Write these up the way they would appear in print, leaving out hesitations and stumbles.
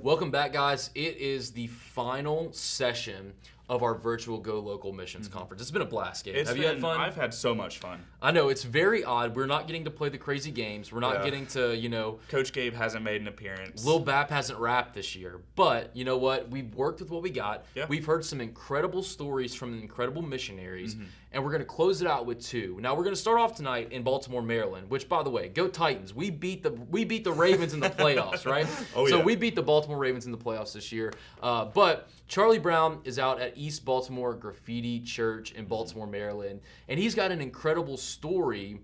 Welcome back, guys. It is the final session of our virtual GoLocal missions conference. It's been a blast, Gabe. Have you had fun? I've had so much fun. I know, it's very odd. We're not getting to play the crazy games. We're not getting to, Coach Gabe hasn't made an appearance. Lil Bap hasn't rapped this year. But you know what? We've worked with what we got. Yeah. We've heard some incredible stories from incredible missionaries. And we're going to close it out with two. Now, we're going to start off tonight in Baltimore, Maryland, which, by the way, go Titans. We beat the Ravens in the playoffs, right? So we beat the Baltimore Ravens in the playoffs this year. But Charlie Brown is out at East Baltimore Graffiti Church in Baltimore, Maryland. And he's got an incredible story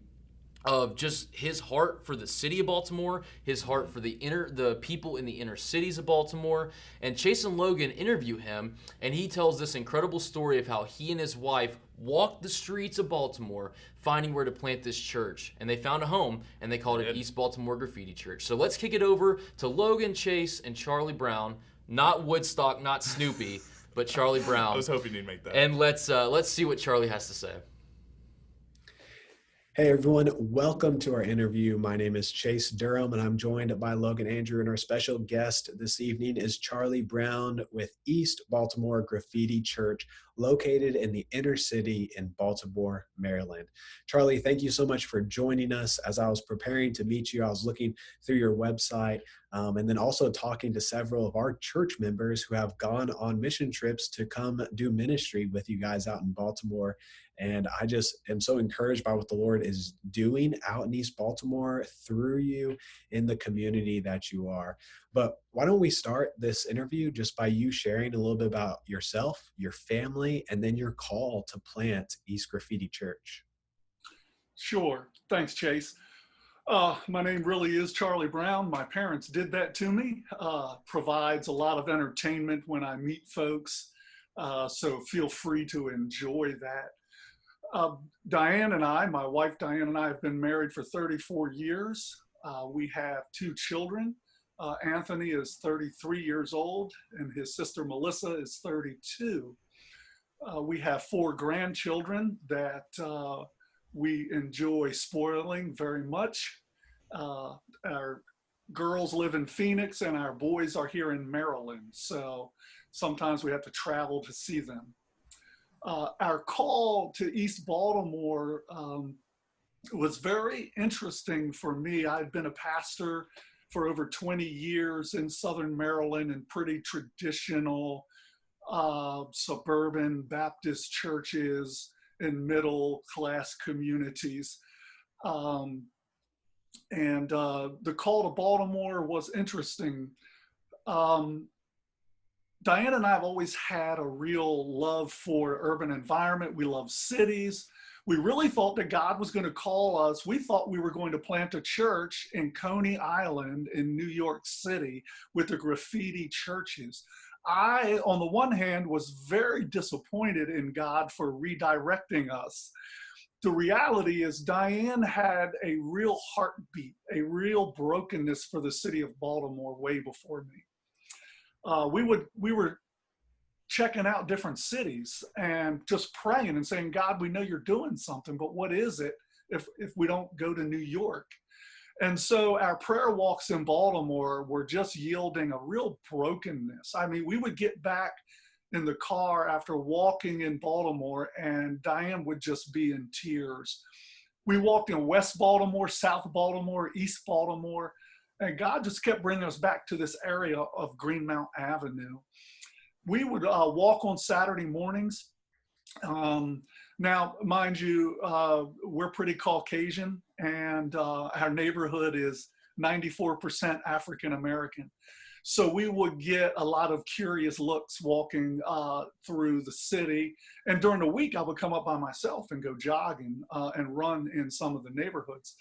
of just his heart for the city of Baltimore, his heart for the people in the inner cities of Baltimore. And Chase and Logan interview him, and he tells this incredible story of how he and his wife walked the streets of Baltimore finding where to plant this church. And they found a home, and they called it East Baltimore Graffiti Church. So let's kick it over to Logan, Chase, and Charlie Brown. Not Woodstock, not Snoopy, but Charlie Brown. I was hoping you'd make that. And let's see what Charlie has to say. Hey everyone, welcome to our interview. My name is Chase Durham and I'm joined by Logan Andrew, and our special guest this evening is Charlie Brown with East Baltimore Graffiti Church, located in the inner city in Baltimore, Maryland. Charlie, thank you so much for joining us. As I was preparing to meet you, I was looking through your website and then also talking to several of our church members who have gone on mission trips to come do ministry with you guys out in Baltimore. And I just am so encouraged by what the Lord is doing out in East Baltimore through you in the community that you are. But why don't we start this interview just by you sharing a little bit about yourself, your family, and then your call to plant East Graffiti Church. Sure. Thanks, Chase. My name really is Charlie Brown. My parents did that to me. Provides a lot of entertainment when I meet folks. So feel free to enjoy that. Diane and I, my wife Diane and I, have been married for 34 years. We have two children. Anthony is 33 years old and his sister Melissa is 32. We have four grandchildren that we enjoy spoiling very much. Our girls live in Phoenix and our boys are here in Maryland. So sometimes we have to travel to see them. Our call to East Baltimore was very interesting for me. I've been a pastor for over 20 years in Southern Maryland in pretty traditional suburban Baptist churches in middle class communities. And the call to Baltimore was interesting. Diane and I have always had a real love for urban environment. We love cities. We really thought that God was going to call us. We thought we were going to plant a church in Coney Island in New York City with the graffiti churches. I, on the one hand, was very disappointed in God for redirecting us. The reality is Diane had a real heartbeat, a real brokenness for the city of Baltimore way before me. We were checking out different cities and just praying and saying, God, we know you're doing something, but what is it if we don't go to New York? And so our prayer walks in Baltimore were just yielding a real brokenness. I mean, we would get back in the car after walking in Baltimore and Diane would just be in tears. We walked in West Baltimore, South Baltimore, East Baltimore, and God just kept bringing us back to this area of Greenmount Avenue. We would walk on Saturday mornings. Now, mind you, we're pretty Caucasian, and our neighborhood is 94% African American. So we would get a lot of curious looks walking through the city. And during the week, I would come up by myself and go jogging and run in some of the neighborhoods.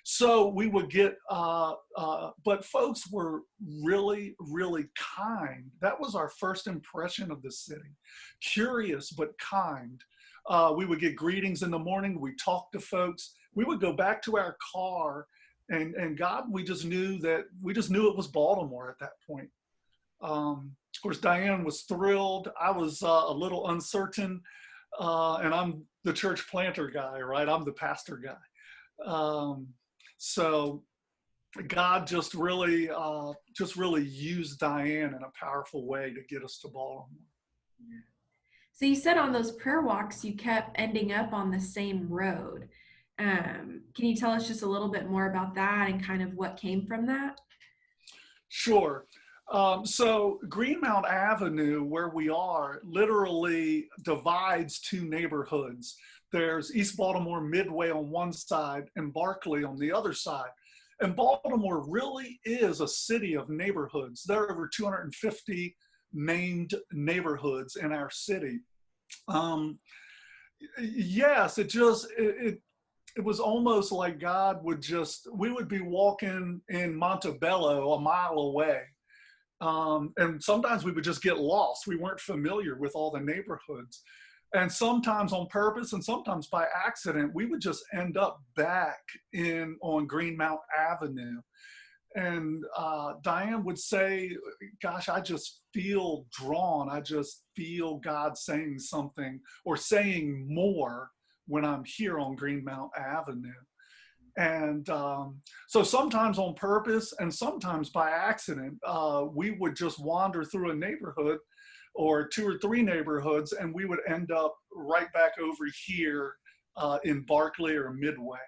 So we would get, but folks were really, really kind. That was our first impression of the city. Curious, but kind. We would get greetings in the morning. We talked to folks. We would go back to our car and God, we just knew it was Baltimore at that point. Of course, Diane was thrilled. I was a little uncertain, and I'm the church planter guy, right? I'm the pastor guy. So God just really used Diane in a powerful way to get us to Baltimore. So you said on those prayer walks, you kept ending up on the same road. Can you tell us just a little bit more about that and kind of what came from that? Sure. So Greenmount Avenue, where we are, literally divides two neighborhoods. There's East Baltimore Midway on one side and Barclay on the other side. And Baltimore really is a city of neighborhoods. There are over 250 named neighborhoods in our city. Yes, it was almost like God we would be walking in Montebello a mile away. And sometimes we would just get lost. We weren't familiar with all the neighborhoods. And sometimes on purpose and sometimes by accident, we would just end up back on Greenmount Avenue. And Diane would say, gosh, I just feel drawn. I just feel God saying something or saying more when I'm here on Greenmount Avenue. And so sometimes on purpose and sometimes by accident, we would just wander through a neighborhood or two or three neighborhoods, and we would end up right back over here in Barclay or Midway.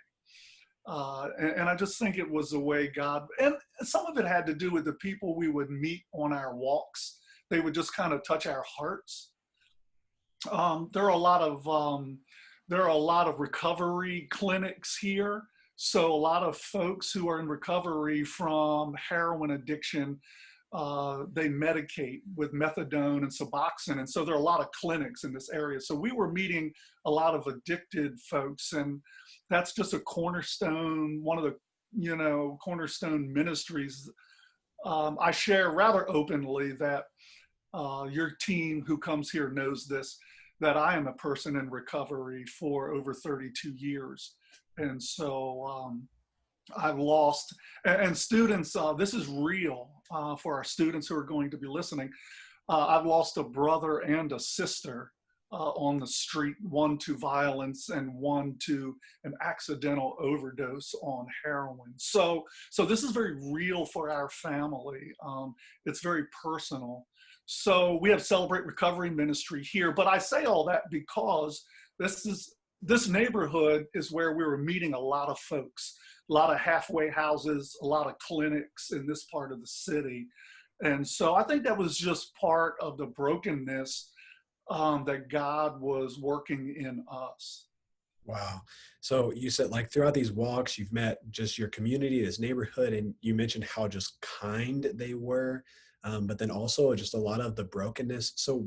And I just think it was the way God, and some of it had to do with the people we would meet on our walks. They would just kind of touch our hearts. There are a lot of recovery clinics here. So a lot of folks who are in recovery from heroin addiction, they medicate with methadone and Suboxone. And so there are a lot of clinics in this area. So we were meeting a lot of addicted folks, and that's just a cornerstone, one of the, cornerstone ministries. I share rather openly that your team who comes here knows this, that I am a person in recovery for over 32 years. And so I've lost, and students, this is real for our students who are going to be listening. I've lost a brother and a sister on the street, one to violence and one to an accidental overdose on heroin. So this is very real for our family. It's very personal. So we have Celebrate Recovery Ministry here, but I say all that because this neighborhood is where we were meeting a lot of folks, a lot of halfway houses, a lot of clinics in this part of the city. And so I think that was just part of the brokenness that God was working in us. Wow. So you said like throughout these walks, you've met just your community, this neighborhood, and you mentioned how just kind they were, but then also just a lot of the brokenness. So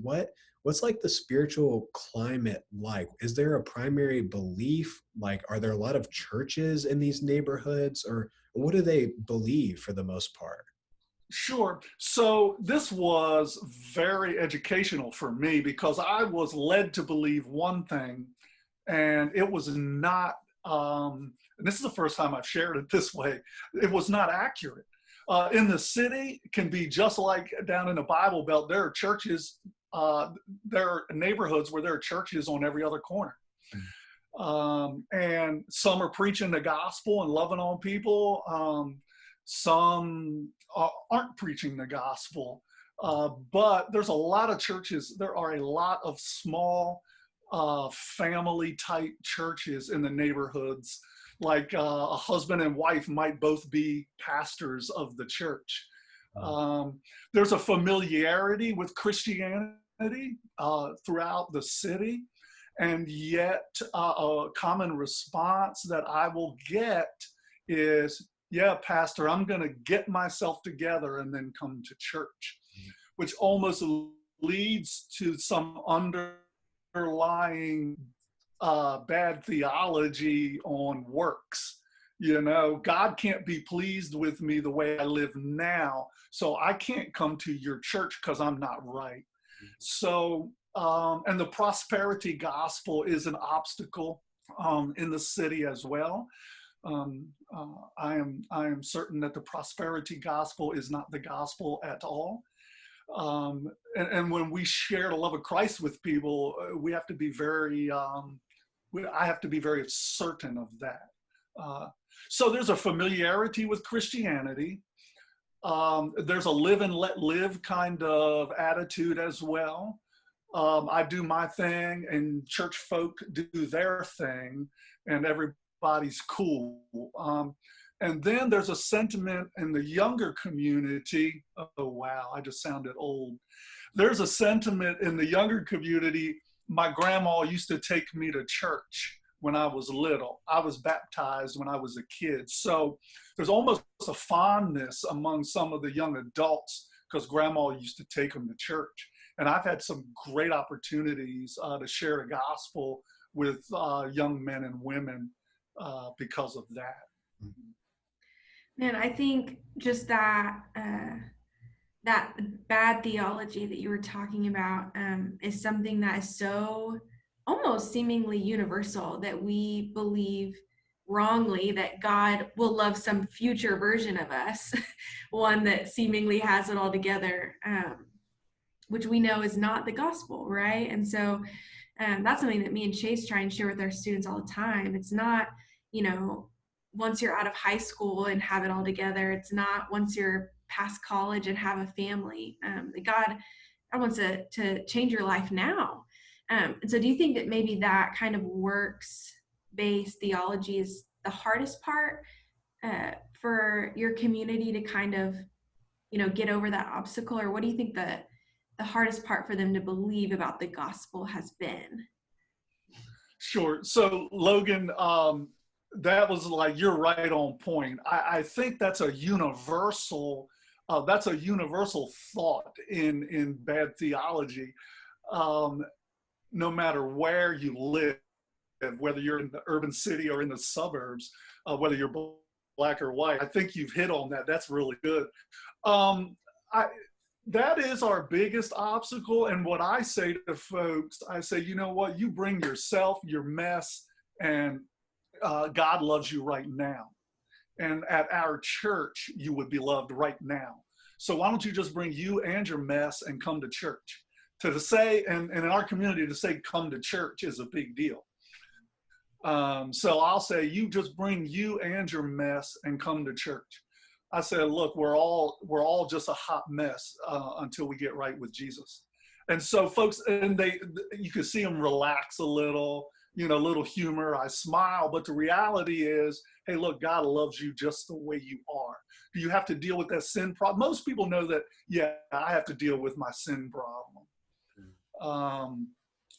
what's like the spiritual climate like? Is there a primary belief? Like, are there a lot of churches in these neighborhoods, or what do they believe for the most part? Sure. So this was very educational for me because I was led to believe one thing, and it was not, and this is the first time I've shared it this way, it was not accurate. In the city, it can be just like down in the Bible Belt. There are churches, there are neighborhoods where there are churches on every other corner. And some are preaching the gospel and loving on people. Some aren't preaching the gospel. But there's a lot of churches. There are a lot of small family type churches in the neighborhoods. Like a husband and wife might both be pastors of the church. There's a familiarity with Christianity throughout the city, and yet a common response that I will get is, yeah, pastor, I'm going to get myself together and then come to church, which almost leads to some underlying bad theology on works. God can't be pleased with me the way I live now, so I can't come to your church because I'm not right. So, and the prosperity gospel is an obstacle in the city as well. I am certain that the prosperity gospel is not the gospel at all. And when we share the love of Christ with people, we have to be very, I have to be very certain of that. So there's a familiarity with Christianity. There's a live and let live kind of attitude as well. I do my thing and church folk do their thing and everybody's cool. And then there's a sentiment in the younger community. Oh, wow, I just sounded old. There's a sentiment in the younger community. My grandma used to take me to church when I was little. I was baptized when I was a kid. So there's almost a fondness among some of the young adults because grandma used to take them to church. And I've had some great opportunities to share the gospel with young men and women because of that. Man, I think just that that bad theology that you were talking about is something that is so almost seemingly universal, that we believe wrongly that God will love some future version of us, one that seemingly has it all together, which we know is not the gospel, right? And so that's something that me and Chase try and share with our students all the time. It's not, once you're out of high school and have it all together. It's not once you're past college and have a family. God wants to change your life now. And so do you think that maybe that kind of works-based theology is the hardest part for your community to kind of, get over that obstacle? Or what do you think the hardest part for them to believe about the gospel has been? Sure. So Logan, that was like, you're right on point. I think that's a universal thought in bad theology. No matter where you live, whether you're in the urban city or in the suburbs, whether you're black or white, I think you've hit on that. That's really good. That is our biggest obstacle. And what I say to folks, I say, you know what, you bring yourself, your mess, and God loves you right now. And at our church, you would be loved right now. So why don't you just bring you and your mess and come to church? To say, and in our community, to say come to church is a big deal. So I'll say, you just bring you and your mess and come to church. I said, look, we're all just a hot mess until we get right with Jesus. And so folks, and you can see them relax a little, little humor. I smile, but the reality is, hey, look, God loves you just the way you are. Do you have to deal with that sin problem? Most people know that, yeah, I have to deal with my sin problem.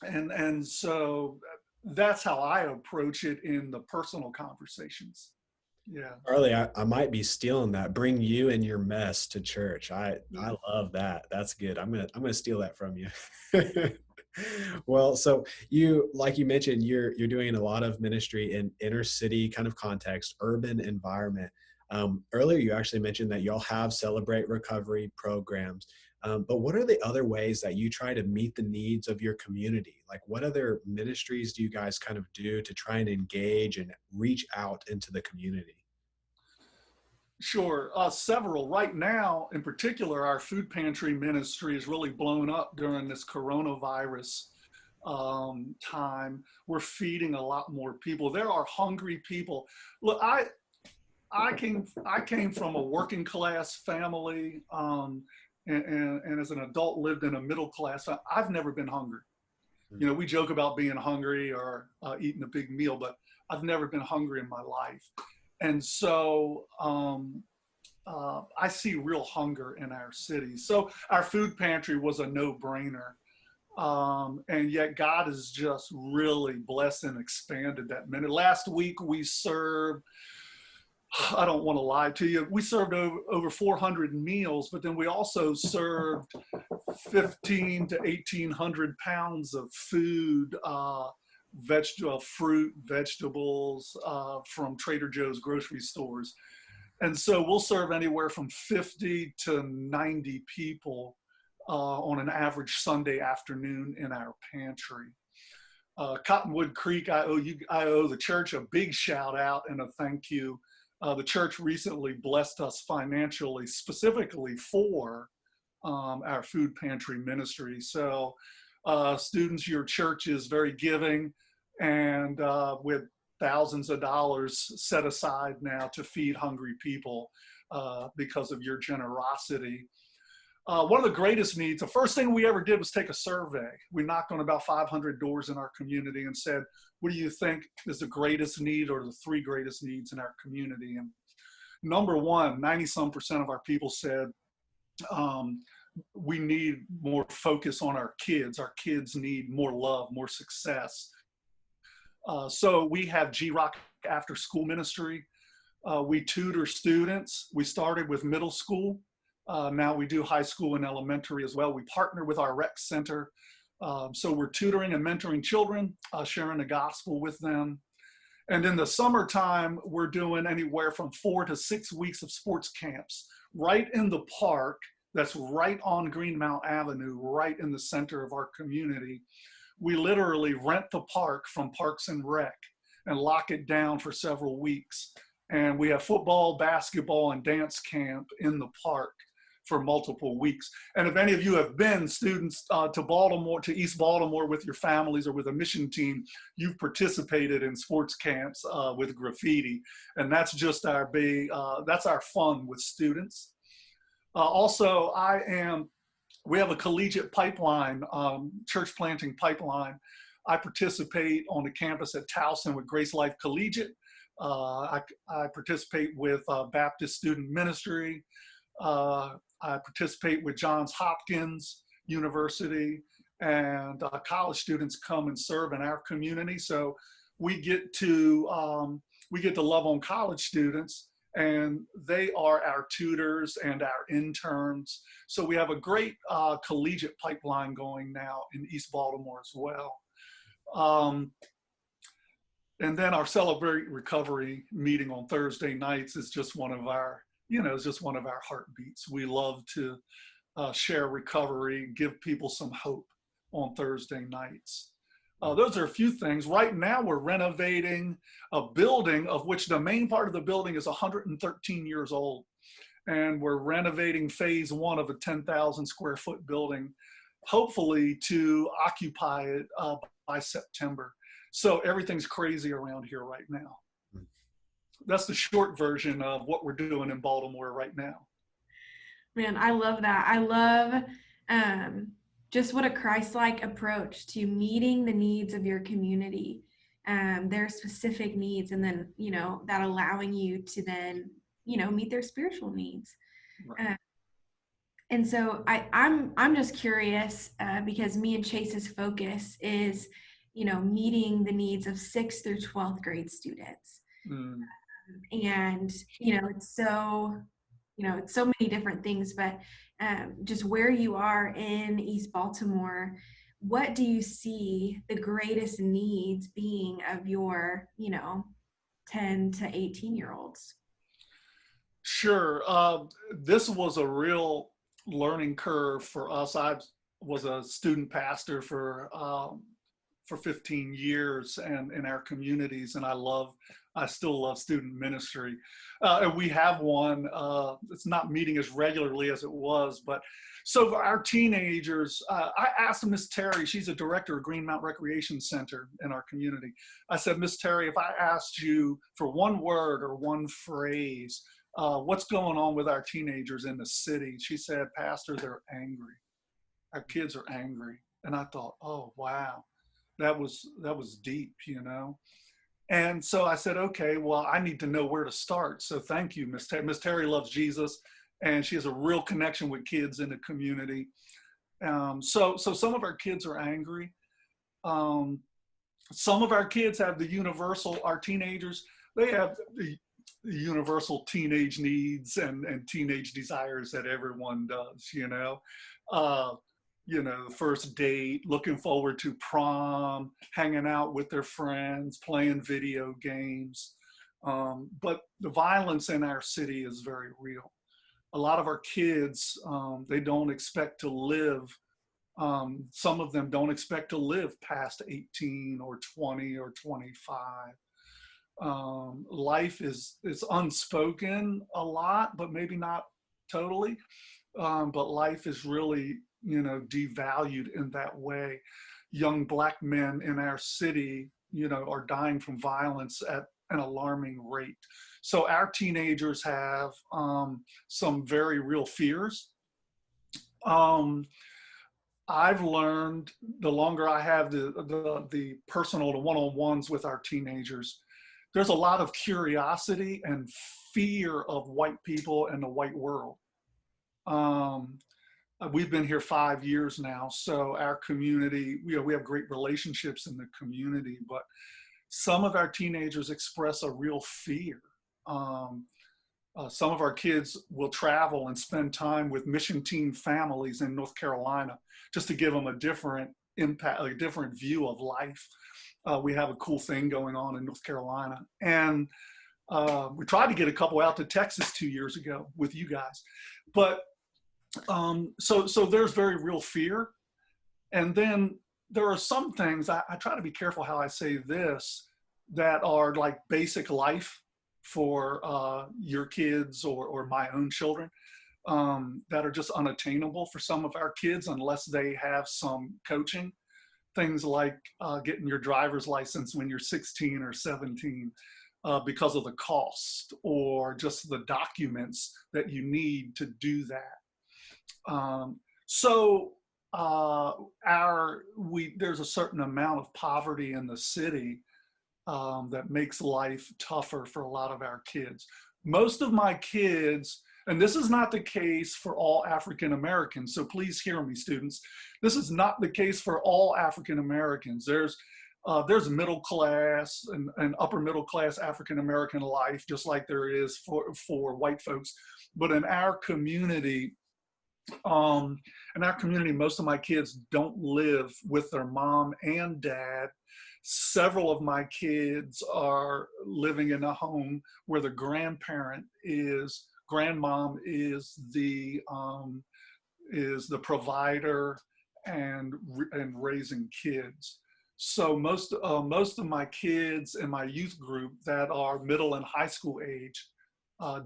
And so that's how I approach it in the personal conversations. Yeah. Charlie, I might be stealing that. Bring you and your mess to church. I love that. That's good. I'm gonna steal that from you. Well, so like you mentioned, you're doing a lot of ministry in inner city kind of context, urban environment. Earlier, you actually mentioned that y'all have Celebrate Recovery programs. But what are the other ways that you try to meet the needs of your community? Like, what other ministries do you guys kind of do to try and engage and reach out into the community? Sure. Several. Right now, in particular, our food pantry ministry is really blown up during this coronavirus time. We're feeding a lot more people. There are hungry people. Look, I came from a working class family, and as an adult lived in a middle class. I've never been hungry. We joke about being hungry or eating a big meal, but I've never been hungry in my life. And so I see real hunger in our city. So our food pantry was a no-brainer. And yet God has just really blessed and expanded that minute. Last week we served, I don't want to lie to you, we served over 400 meals, but then we also served 1,500 to 1,800 pounds of food, fruit, vegetables from Trader Joe's grocery stores. And so we'll serve anywhere from 50 to 90 people on an average Sunday afternoon in our pantry. Cottonwood Creek, I owe the church a big shout out and a thank you. The church recently blessed us financially, specifically for our food pantry ministry. So students, your church is very giving, and with thousands of dollars set aside now to feed hungry people because of your generosity. One of the greatest needs, the first thing we ever did was take a survey. We knocked on about 500 doors in our community and said, what do you think is the greatest need or the three greatest needs in our community? And number one, 90-some% of our people said, we need more focus on our kids. Our kids need more love, more success. So we have G-Rock after school ministry. We tutor students. We started with middle school. Now we do high school and elementary as well. We partner with our rec center. So we're tutoring and mentoring children, sharing the gospel with them. And in the summertime, we're doing anywhere from 4 to 6 weeks of sports camps right in the park that's right on Greenmount Avenue, right in the center of our community. We literally rent the park from Parks and Rec and lock it down for several weeks. And we have football, basketball, and dance camp in the park for multiple weeks. And if any of you have been students to Baltimore, to East Baltimore with your families or with a mission team, you've participated in sports camps with graffiti. And that's just our big, that's our fun with students. Also, we have a collegiate pipeline, church planting pipeline. I participate on the campus at Towson with Grace Life Collegiate. I participate with Baptist Student Ministry. I participate with Johns Hopkins University, and college students come and serve in our community. So we get to love on college students, and they are our tutors and our interns. So we have a great collegiate pipeline going now in East Baltimore as well. And then our Celebrate Recovery meeting on Thursday nights is just one of our, it's just one of our heartbeats. We love to share recovery, give people some hope on Thursday nights. Those are a few things. Right now, we're renovating a building of which the main part of the building is 113 years old. And we're renovating phase 1 of a 10,000 square foot building, hopefully to occupy it by September. So everything's crazy around here right now. That's the short version of what we're doing in Baltimore right now. Man, I love that. I love just what a Christ-like approach to meeting the needs of your community, their specific needs, and then, that allowing you to then, meet their spiritual needs. Right. And so I'm just curious because me and Chase's focus is, meeting the needs of 6th through 12th grade students. And, it's so many different things, but just where you are in East Baltimore, what do you see the greatest needs being of your, 10 to 18-year-olds? Sure. This was a real learning curve for us. I was a student pastor for 15 years and in our communities, and I still love student ministry. And we have one, it's not meeting as regularly as it was, but so for our teenagers, I asked Miss Terry, she's a director of Greenmount Recreation Center in our community. I said, Miss Terry, if I asked you for one word or one phrase, what's going on with our teenagers in the city? She said, Pastor, they're angry. Our kids are angry. And I thought, oh, wow, that was deep, And so I said, okay, well, I need to know where to start. So thank you, Miss Terry. Miss Terry loves Jesus, and she has a real connection with kids in the community. So some of our kids are angry. Some of our kids have our teenagers, they have the universal teenage needs and teenage desires that everyone does, first date, looking forward to prom, hanging out with their friends, playing video games. But the violence in our city is very real. A lot of our kids, they don't expect to live. Some of them don't expect to live past 18 or 20 or 25. Life is unspoken a lot, but maybe not totally. But life is really, devalued in that way. Young Black men in our city are dying from violence at an alarming rate. So our teenagers have some very real fears. I've learned the longer I have the personal, the one-on-ones with our teenagers, there's a lot of curiosity and fear of white people and the white world. We've been here 5 years now, so our community, we have great relationships in the community, but some of our teenagers express a real fear. Some of our kids will travel and spend time with mission team families in North Carolina just to give them a different impact, a different view of life. We have a cool thing going on in North Carolina. And we tried to get a couple out to Texas 2 years ago with you guys. But so there's very real fear. And then there are some things, I try to be careful how I say this, that are like basic life for your kids or my own children, that are just unattainable for some of our kids unless they have some coaching. Things like getting your driver's license when you're 16 or 17 because of the cost, or just the documents that you need to do that. There's a certain amount of poverty in the city that makes life tougher for a lot of our kids. Most of my kids, and this is not the case for all African Americans, so please hear me, students. This is not the case for all African Americans. There's middle class and upper middle class African American life, just like there is for white folks. But in our community, most of my kids don't live with their mom and dad. Several of my kids are living in a home where the grandmom is the provider and raising kids. So most of my kids in my youth group that are middle and high school age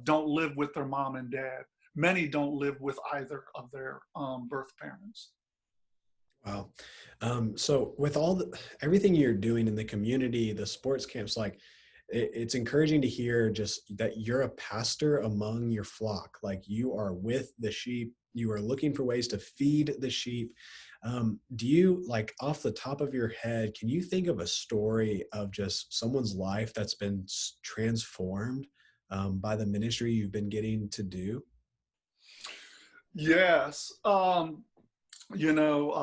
don't live with their mom and dad. Many don't live with either of their birth parents. Wow. So with everything you're doing in the community, the sports camps, like it's encouraging to hear just that you're a pastor among your flock. Like you are with the sheep, you are looking for ways to feed the sheep. Do you, like off the top of your head, can you think of a story of just someone's life that's been transformed by the ministry you've been getting to do? Yes.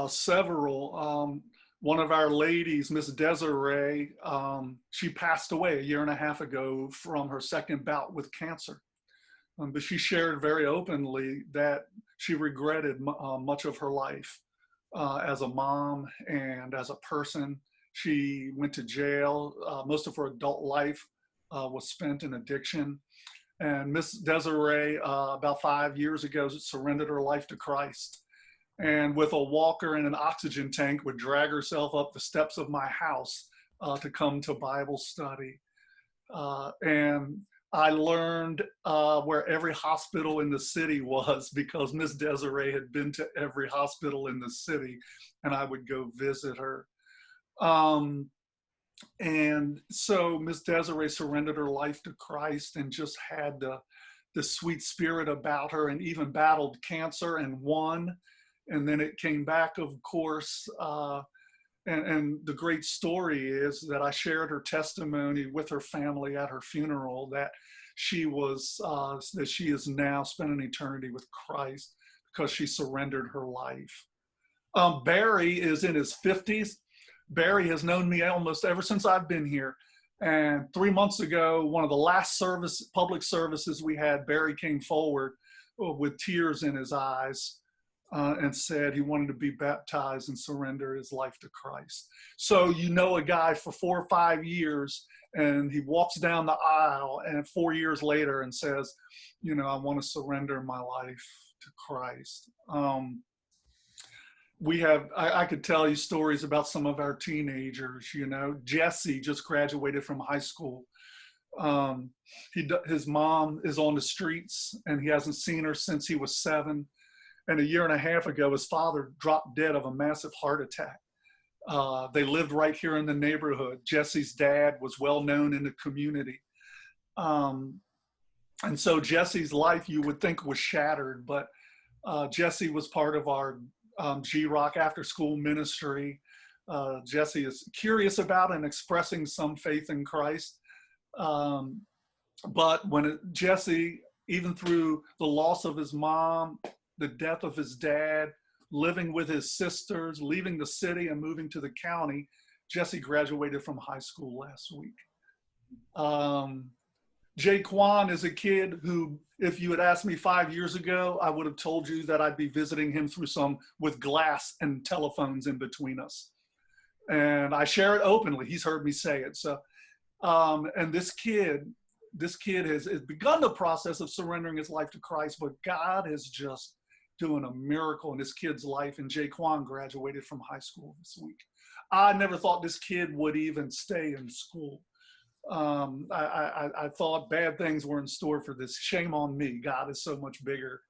Several. One of our ladies, Miss Desiree, she passed away a year and a half ago from her second bout with cancer. But she shared very openly that she regretted much of her life as a mom and as a person. She went to jail. Most of her adult life was spent in addiction. And Miss Desiree, about 5 years ago, surrendered her life to Christ. And with a walker and an oxygen tank, would drag herself up the steps of my house to come to Bible study. And I learned where every hospital in the city was because Miss Desiree had been to every hospital in the city, and I would go visit her. And so Miss Desiree surrendered her life to Christ and just had the sweet spirit about her, and even battled cancer and won. And then it came back, of course. And the great story is that I shared her testimony with her family at her funeral, that she is now spending eternity with Christ because she surrendered her life. Barry is in his 50s. Barry has known me almost ever since I've been here. And 3 months ago, one of the last public services we had, Barry came forward with tears in his eyes and said he wanted to be baptized and surrender his life to Christ. So a guy for 4 or 5 years, and he walks down the aisle and 4 years later and says, I want to surrender my life to Christ. I could tell you stories about some of our teenagers. Jesse just graduated from high school. His mom is on the streets, and he hasn't seen her since he was 7. And a year and a half ago, his father dropped dead of a massive heart attack. They lived right here in the neighborhood. Jesse's dad was well known in the community. And so Jesse's life, you would think, was shattered, but Jesse was part of our G-Rock after school ministry. Jesse is curious about and expressing some faith in Christ. But when Jesse, even through the loss of his mom, the death of his dad, living with his sisters, leaving the city and moving to the county, Jesse graduated from high school last week. Jaquan is a kid who, if you had asked me 5 years ago, I would have told you that I'd be visiting him with glass and telephones in between us. And I share it openly. He's heard me say it. So, and this kid has begun the process of surrendering his life to Christ, but God is just doing a miracle in this kid's life. And Jaquan graduated from high school this week. I never thought this kid would even stay in school. I thought bad things were in store for this. Shame on me. God is so much bigger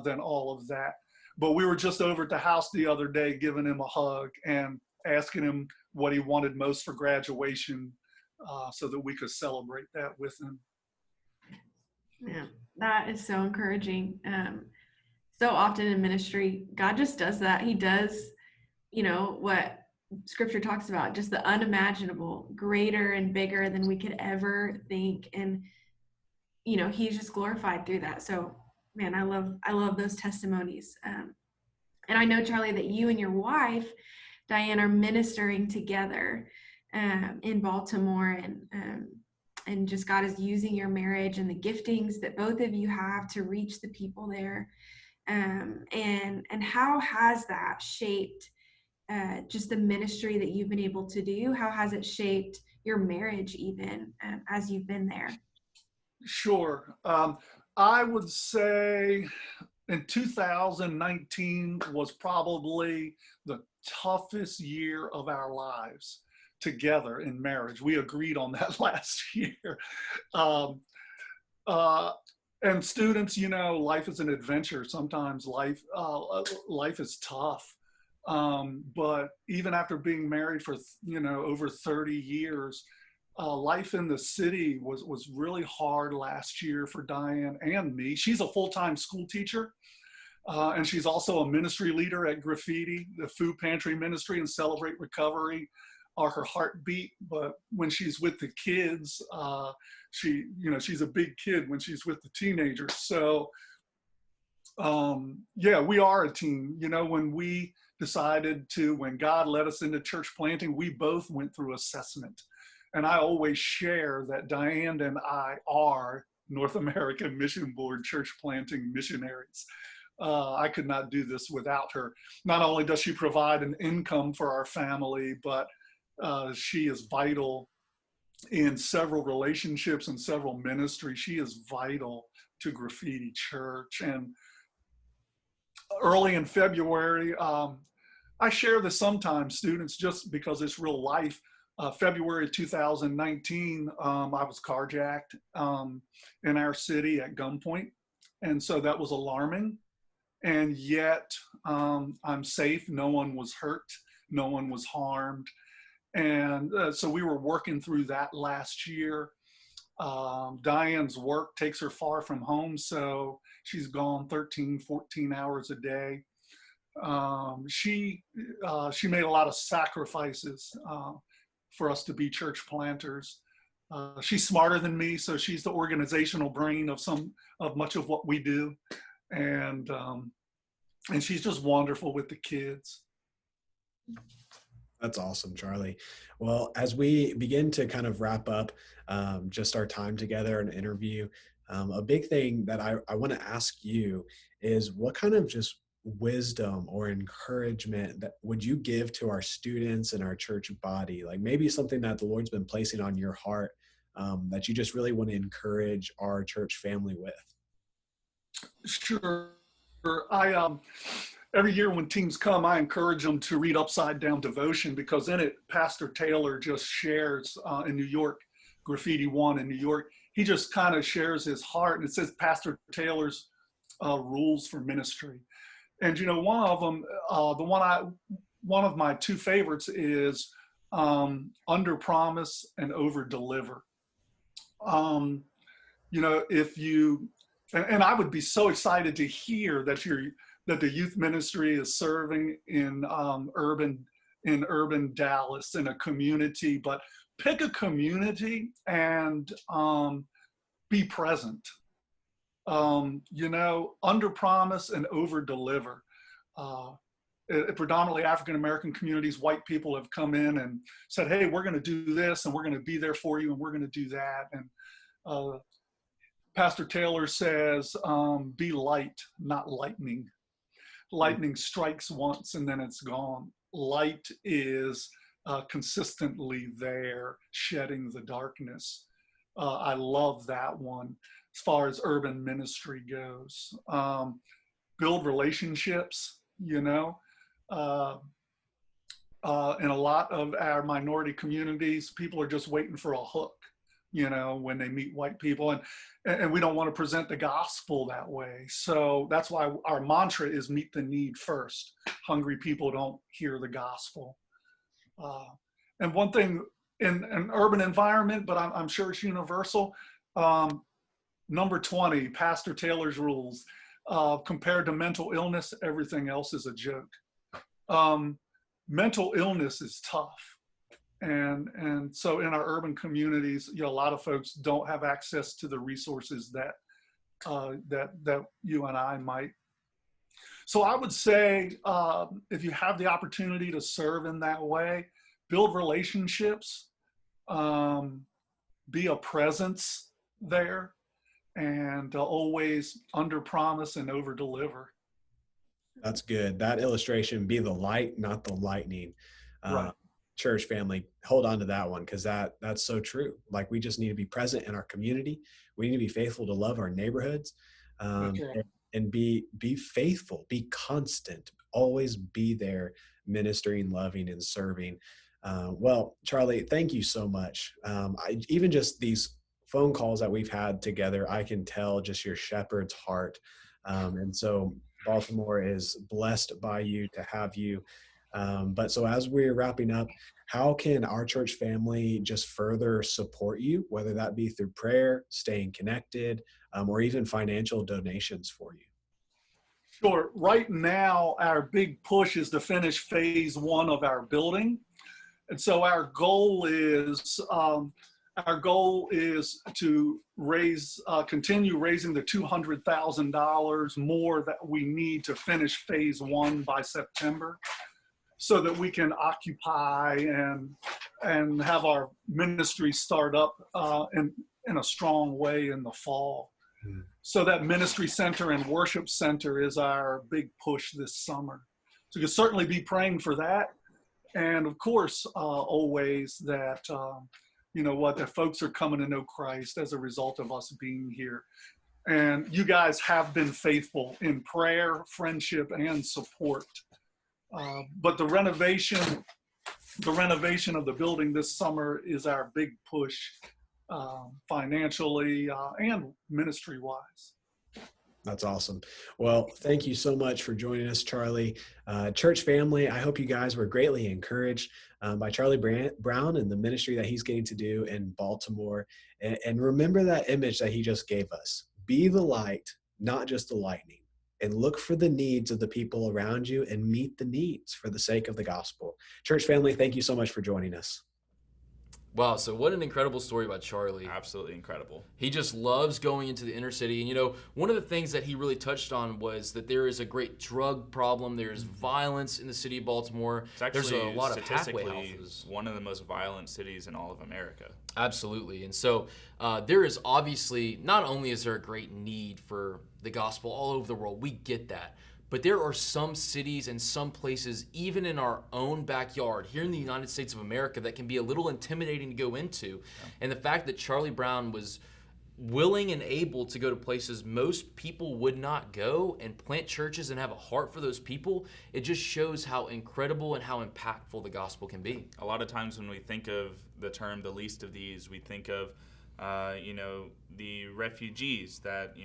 than all of that. But we were just over at the house the other day, giving him a hug and asking him what he wanted most for graduation, so that we could celebrate that with him. Yeah, that is so encouraging. So often in ministry, God just does that. He does, what Scripture talks about, just the unimaginable, greater and bigger than we could ever think. And, he's just glorified through that. So, man, I love those testimonies. And I know, Charlie, that you and your wife, Diane, are ministering together in Baltimore, and just God is using your marriage and the giftings that both of you have to reach the people there. And how has that shaped just the ministry that you've been able to do? How has it shaped your marriage even as you've been there? Sure. I would say in 2019 was probably the toughest year of our lives together in marriage. We agreed on that last year. And students, life is an adventure. Sometimes life is tough. But even after being married for, over 30 years, life in the city was really hard last year for Diane and me. She's a full-time school teacher, and she's also a ministry leader at Graffiti, the food pantry ministry, and Celebrate Recovery are her heartbeat. But when she's with the kids, she's a big kid when she's with the teenagers. So, we are a team. When God led us into church planting, we both went through assessment. And I always share that Diane and I are North American Mission Board church planting missionaries. I could not do this without her. Not only does she provide an income for our family, but she is vital in several relationships and several ministries. She is vital to Graffiti Church. And early in February, I share this sometimes, students, just because it's real life. February 2019, I was carjacked in our city at gunpoint. And so that was alarming. And yet I'm safe. No one was hurt. No one was harmed. And so we were working through that last year. Diane's work takes her far from home, so she's gone 13, 14 hours a day. She made a lot of sacrifices for us to be church planters. She's smarter than me, so she's the organizational brain of much of what we do, and she's just wonderful with the kids. That's awesome, Charlie. Well, as we begin to kind of wrap up just our time together and interview, a big thing that I want to ask you is, what kind of just wisdom or encouragement that would you give to our students and our church body? Like maybe something that the Lord's been placing on your heart that you just really want to encourage our church family with. Sure. Every year when teams come, I encourage them to read Upside Down Devotion, because in it, Pastor Taylor just shares in New York, Graffiti One in New York, he just kind of shares his heart, and it says Pastor Taylor's rules for ministry. And one of them, the one one of my two favorites is under promise and over deliver. If you, and I would be so excited to hear that the youth ministry is serving in urban Dallas, in a community, but pick a community and be present. Under promise and over deliver. Predominantly African American communities, white people have come in and said, hey, we're going to do this and we're going to be there for you and we're going to do that. And Pastor Taylor says, be light, not lightning. Lightning strikes once and then it's gone. Light is consistently there, shedding the darkness. I love that one as far as urban ministry goes. Build relationships, in a lot of our minority communities, people are just waiting for a hook, when they meet white people. And we don't want to present the gospel that way. So that's why our mantra is meet the need first. Hungry people don't hear the gospel. And one thing in an urban environment, but I'm sure it's universal, number 20, Pastor Taylor's rules, compared to mental illness, everything else is a joke. Mental illness is tough. And so in our urban communities, a lot of folks don't have access to the resources that you and I might. So I would say, if you have the opportunity to serve in that way, build relationships, be a presence there, and always under promise and over deliver. That's good. That illustration, be the light, not the lightning. Right. Church family, hold on to that one, because that's so true. Like, we just need to be present in our community. We need to be faithful to love our neighborhoods, and be faithful, be constant, always be there, ministering, loving, and serving. Well, Charlie, thank you so much. Even just these phone calls that we've had together, I can tell just your shepherd's heart. And so Baltimore is blessed by you to have you. But so as we're wrapping up, how can our church family just further support you, whether that be through prayer, staying connected, or even financial donations for you? Sure. Right now, our big push is to finish phase 1 of our building. And so our goal is to continue raising the $200,000 more that we need to finish phase 1 by September, so that we can occupy and have our ministry start up in a strong way in the fall. So that ministry center and worship center is our big push this summer. So you can certainly be praying for that. And of course, always that, that folks are coming to know Christ as a result of us being here. And you guys have been faithful in prayer, friendship, and support. But the renovation of the building this summer is our big push, financially and ministry-wise. That's awesome. Well, thank you so much for joining us, Charlie. Church family, I hope you guys were greatly encouraged by Charlie Brown and the ministry that he's getting to do in Baltimore. And remember that image that he just gave us. Be the light, not just the lightning. And look for the needs of the people around you and meet the needs for the sake of the gospel. Church family, thank you so much for joining us. Wow, so what an incredible story about Charlie. Absolutely incredible. He just loves going into the inner city. And, one of the things that he really touched on was that there is a great drug problem. There's violence in the city of Baltimore. It's actually, there's a lot of halfway statistically, houses. one of the most violent cities in all of America. Absolutely. And so there is obviously, not only is there a great need for the gospel all over the world, we get that. But there are some cities and some places, even in our own backyard, here in the United States of America, that can be a little intimidating to go into. Yeah. And the fact that Charlie Brown was willing and able to go to places most people would not go and plant churches and have a heart for those people, it just shows how incredible and how impactful the gospel can be. A lot of times when we think of the term the least of these, we think of The refugees that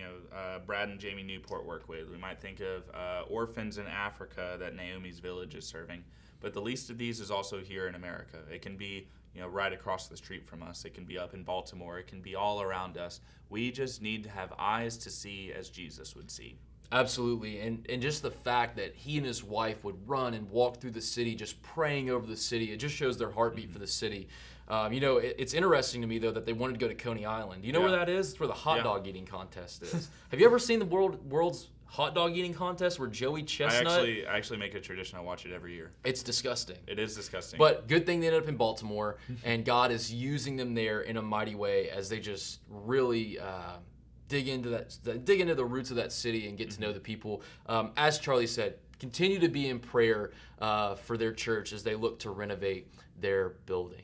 Brad and Jamie Newport work with. We might think of orphans in Africa that Naomi's Village is serving. But the least of these is also here in America. It can be right across the street from us. It can be up in Baltimore. It can be all around us. We just need to have eyes to see as Jesus would see. Absolutely, and just the fact that he and his wife would run and walk through the city just praying over the city, it just shows their heartbeat for the city. It's interesting to me, though, that they wanted to go to Coney Island. Do you know where that is? It's where the hot dog eating contest is. Have you ever seen the world's hot dog eating contest where Joey Chestnut... I actually make it a tradition. I watch it every year. It's disgusting. It is disgusting. But good thing they ended up in Baltimore, and God is using them there in a mighty way as they just really... dig into the roots of that city and get to know the people. As Charlie said, continue to be in prayer for their church as they look to renovate their building.